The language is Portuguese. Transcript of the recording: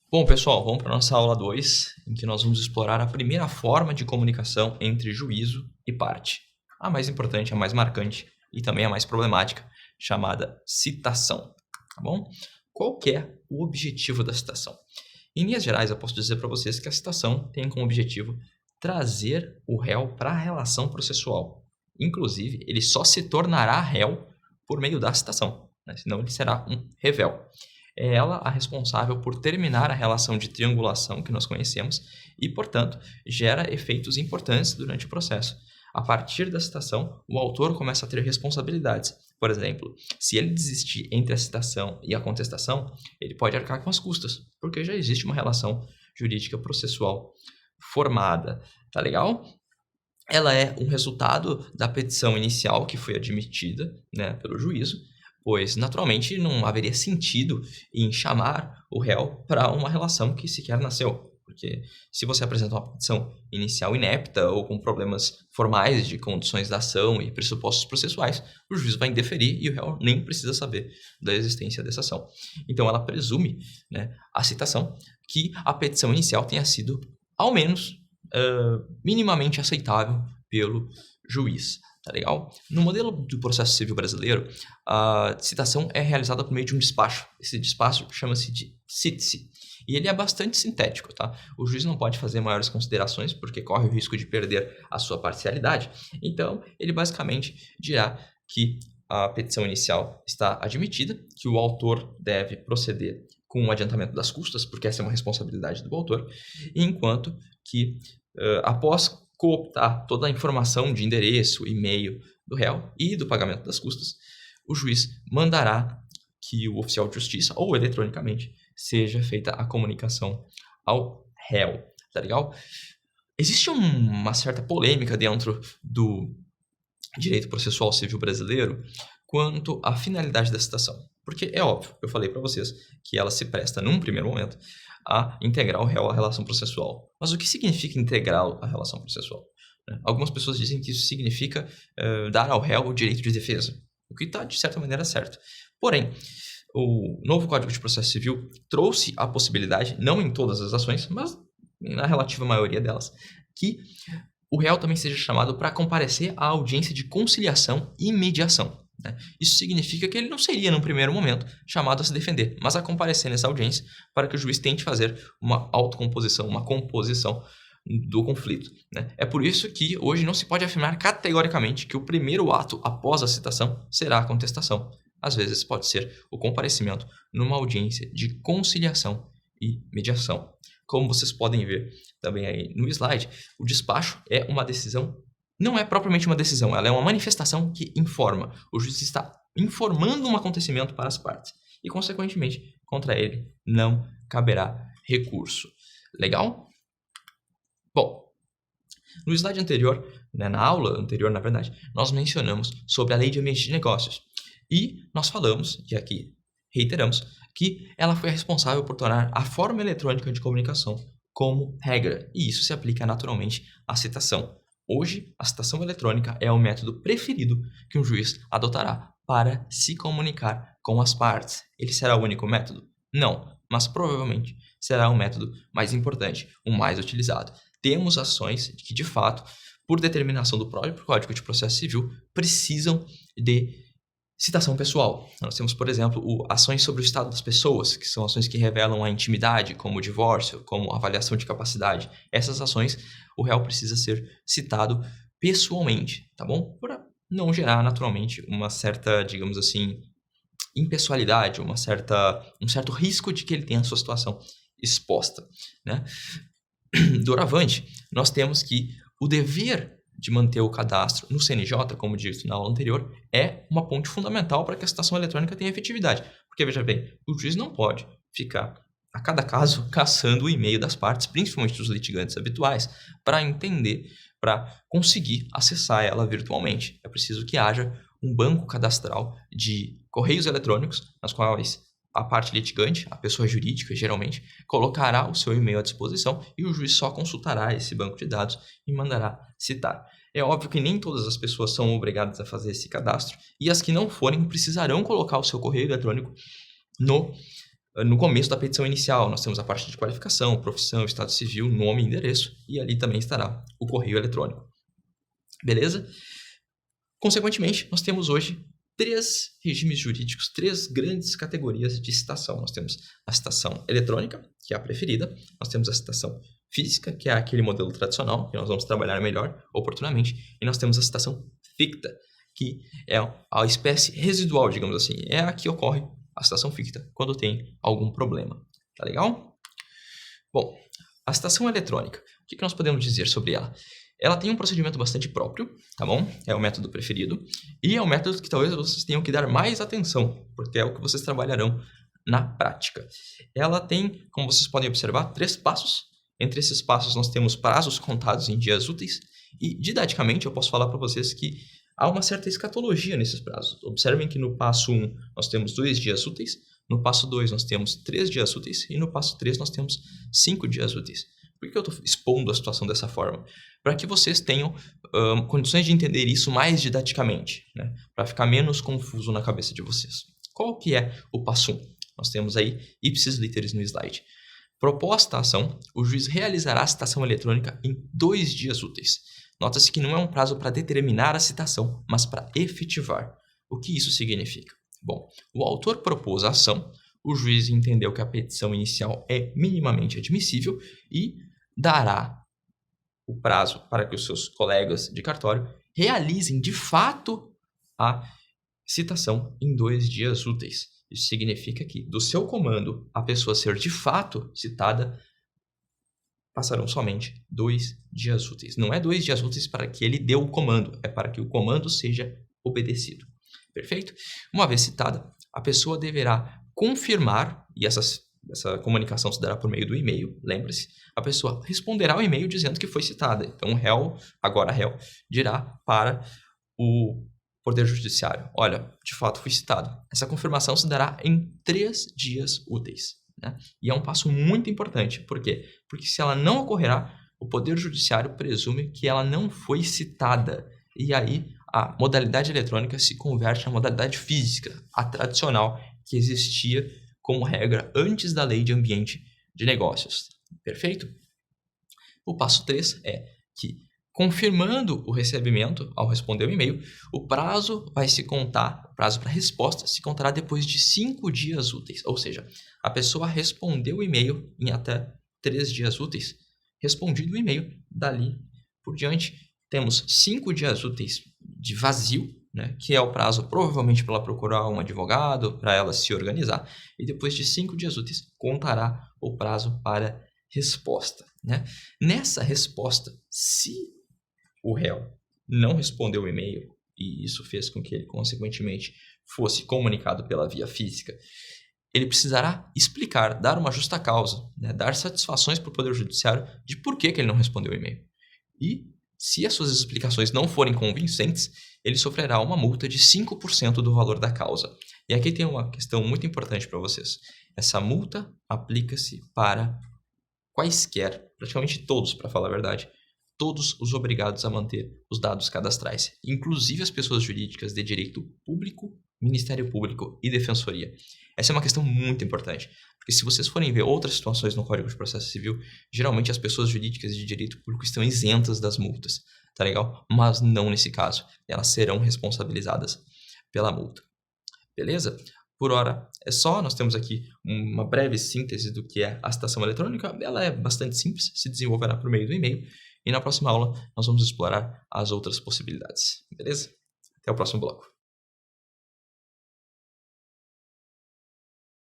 Bom, pessoal, vamos para a nossa aula 2, em que nós vamos explorar a primeira forma de comunicação entre juízo e parte. A mais importante, a mais marcante e também a mais problemática, chamada citação. Tá bom? Qual que é o objetivo da citação? Em linhas gerais, eu posso dizer para vocês que a citação tem como objetivo trazer o réu para a relação processual. Inclusive, ele só se tornará réu por meio da citação, né? Senão ele será um revel. É ela a responsável por terminar a relação de triangulação que nós conhecemos e, portanto, gera efeitos importantes durante o processo. A partir da citação, o autor começa a ter responsabilidades. Por exemplo, se ele desistir entre a citação e a contestação, ele pode arcar com as custas, porque já existe uma relação jurídica processual formada. Tá legal? Ela é um resultado da petição inicial que foi admitida, né, pelo juízo, pois naturalmente não haveria sentido em chamar o réu para uma relação que sequer nasceu. Porque se você apresenta uma petição inicial inepta ou com problemas formais de condições da ação e pressupostos processuais, o juiz vai indeferir e o réu nem precisa saber da existência dessa ação. Então ela presume, né, a citação que a petição inicial tenha sido, ao menos, minimamente aceitável pelo juiz. Tá legal? No modelo do processo civil brasileiro, a citação é realizada por meio de um despacho. Esse despacho chama-se de cítice. E ele é bastante sintético, tá? O juiz não pode fazer maiores considerações porque corre o risco de perder a sua parcialidade. Então, ele basicamente dirá que a petição inicial está admitida, que o autor deve proceder com o adiantamento das custas, porque essa é uma responsabilidade do autor, enquanto que, após cooptar toda a informação de endereço, e-mail do réu e do pagamento das custas, o juiz mandará que o oficial de justiça, ou eletronicamente, seja feita a comunicação ao réu. Tá legal? Existe uma certa polêmica dentro do direito processual civil brasileiro quanto à finalidade da citação. Porque é óbvio, eu falei para vocês que ela se presta, num primeiro momento, a integrar o réu à relação processual. Mas o que significa integrar a relação processual? Algumas pessoas dizem que isso significa dar ao réu o direito de defesa, o que está, de certa maneira, certo. Porém, o novo Código de Processo Civil trouxe a possibilidade, não em todas as ações, mas na relativa maioria delas, que o réu também seja chamado para comparecer à audiência de conciliação e mediação. Isso significa que ele não seria, num primeiro momento, chamado a se defender, mas a comparecer nessa audiência para que o juiz tente fazer uma autocomposição, uma composição do conflito. É por isso que hoje não se pode afirmar categoricamente que o primeiro ato após a citação será a contestação. Às vezes pode ser o comparecimento numa audiência de conciliação e mediação. Como vocês podem ver também aí no slide, o despacho é uma decisão, não é propriamente uma decisão, ela é uma manifestação que informa. O juiz está informando um acontecimento para as partes e, consequentemente, contra ele não caberá recurso. Legal? Bom, no slide anterior, na aula anterior, na verdade, nós mencionamos sobre a Lei de Ambiente de Negócios e nós falamos, e aqui reiteramos, que ela foi responsável por tornar a forma eletrônica de comunicação como regra, e isso se aplica naturalmente à citação. Hoje, a citação eletrônica é o método preferido que um juiz adotará para se comunicar com as partes. Ele será o único método? Não, mas provavelmente será o método mais importante, o mais utilizado. Temos ações que, de fato, por determinação do próprio Código de Processo Civil, precisam de citação pessoal. Nós temos, por exemplo, ações sobre o estado das pessoas, que são ações que revelam a intimidade, como o divórcio, como avaliação de capacidade. Essas ações, o réu precisa ser citado pessoalmente, tá bom? Para não gerar, naturalmente, uma certa, digamos assim, impessoalidade, um certo risco de que ele tenha a sua situação exposta, né? Doravante, nós temos que o dever de manter o cadastro no CNJ, como dito na aula anterior, é uma ponte fundamental para que a citação eletrônica tenha efetividade. Porque, veja bem, o juiz não pode ficar, a cada caso, caçando o e-mail das partes, principalmente dos litigantes habituais, para entender, para conseguir acessar ela virtualmente. É preciso que haja um banco cadastral de correios eletrônicos, nas quais a parte litigante, a pessoa jurídica, geralmente, colocará o seu e-mail à disposição e o juiz só consultará esse banco de dados e mandará citar. É óbvio que nem todas as pessoas são obrigadas a fazer esse cadastro e as que não forem precisarão colocar o seu correio eletrônico no no começo da petição inicial, nós temos a parte de qualificação, profissão, estado civil, nome e endereço, e ali também estará o correio eletrônico. Beleza? Consequentemente, nós temos hoje 3 regimes jurídicos, 3 grandes categorias de citação. Nós temos a citação eletrônica, que é a preferida, nós temos a citação física, que é aquele modelo tradicional, que nós vamos trabalhar melhor oportunamente, e nós temos a citação ficta, que é a espécie residual, digamos assim, é a que ocorre a citação ficta quando tem algum problema. Tá legal? Bom, a citação eletrônica, o que nós podemos dizer sobre ela? Ela tem um procedimento bastante próprio, tá bom? É o método preferido, e é o método que talvez vocês tenham que dar mais atenção, porque é o que vocês trabalharão na prática. Ela tem, como vocês podem observar, 3 passos. Entre esses passos nós temos prazos contados em dias úteis, e didaticamente eu posso falar para vocês que há uma certa escatologia nesses prazos. Observem que no passo 1 nós temos 2 dias úteis, no passo 2 nós temos 3 dias úteis e no passo 3 nós temos 5 dias úteis. Por que eu estou expondo a situação dessa forma? Para que vocês tenham condições de entender isso mais didaticamente, né? Para ficar menos confuso na cabeça de vocês. Qual que é o passo 1? Nós temos aí ipsis literis no slide. Proposta a ação, o juiz realizará a citação eletrônica em 2 dias úteis. Nota-se que não é um prazo para determinar a citação, mas para efetivar. O que isso significa? Bom, o autor propôs a ação, o juiz entendeu que a petição inicial é minimamente admissível e dará o prazo para que os seus colegas de cartório realizem de fato a citação em 2 dias úteis. Isso significa que, do seu comando, a pessoa ser de fato citada, passarão somente 2 dias úteis. Não é 2 dias úteis para que ele dê o comando, é para que o comando seja obedecido. Perfeito? Uma vez citada, a pessoa deverá confirmar, e essa comunicação se dará por meio do e-mail, lembre-se, a pessoa responderá ao e-mail dizendo que foi citada. Então, o réu, agora réu, dirá para o Poder Judiciário: olha, de fato fui citado. Essa confirmação se dará em 3 dias úteis. Né? E é um passo muito importante. Por quê? Porque se ela não ocorrerá, o Poder Judiciário presume que ela não foi citada. E aí a modalidade eletrônica se converte na modalidade física, a tradicional, que existia como regra antes da Lei de Ambiente de Negócios. Perfeito? O passo 3 é que, confirmando o recebimento ao responder o e-mail, o prazo vai se contar, o prazo para resposta se contará depois de 5 dias úteis. Ou seja, a pessoa respondeu o e-mail em até 3 dias úteis. Respondido o e-mail, dali por diante, temos 5 dias úteis de vazio, né, que é o prazo provavelmente para ela procurar um advogado, para ela se organizar, e depois de 5 dias úteis contará o prazo para resposta. Né? Nessa resposta, se o réu não respondeu o e-mail, e isso fez com que ele, consequentemente, fosse comunicado pela via física, ele precisará explicar, dar uma justa causa, né, dar satisfações para o Poder Judiciário de por que ele não respondeu o e-mail. E, se as suas explicações não forem convincentes, ele sofrerá uma multa de 5% do valor da causa. E aqui tem uma questão muito importante para vocês. Essa multa aplica-se para quaisquer, praticamente todos, para falar a verdade, todos os obrigados a manter os dados cadastrais, inclusive as pessoas jurídicas de direito público, Ministério Público e Defensoria. Essa é uma questão muito importante, porque se vocês forem ver outras situações no Código de Processo Civil, geralmente as pessoas jurídicas de direito público estão isentas das multas, tá legal? Mas não nesse caso, elas serão responsabilizadas pela multa. Beleza? Por hora é só, nós temos aqui uma breve síntese do que é a citação eletrônica. Ela é bastante simples, se desenvolverá por meio do e-mail, e na próxima aula nós vamos explorar as outras possibilidades. Beleza? Até o próximo bloco.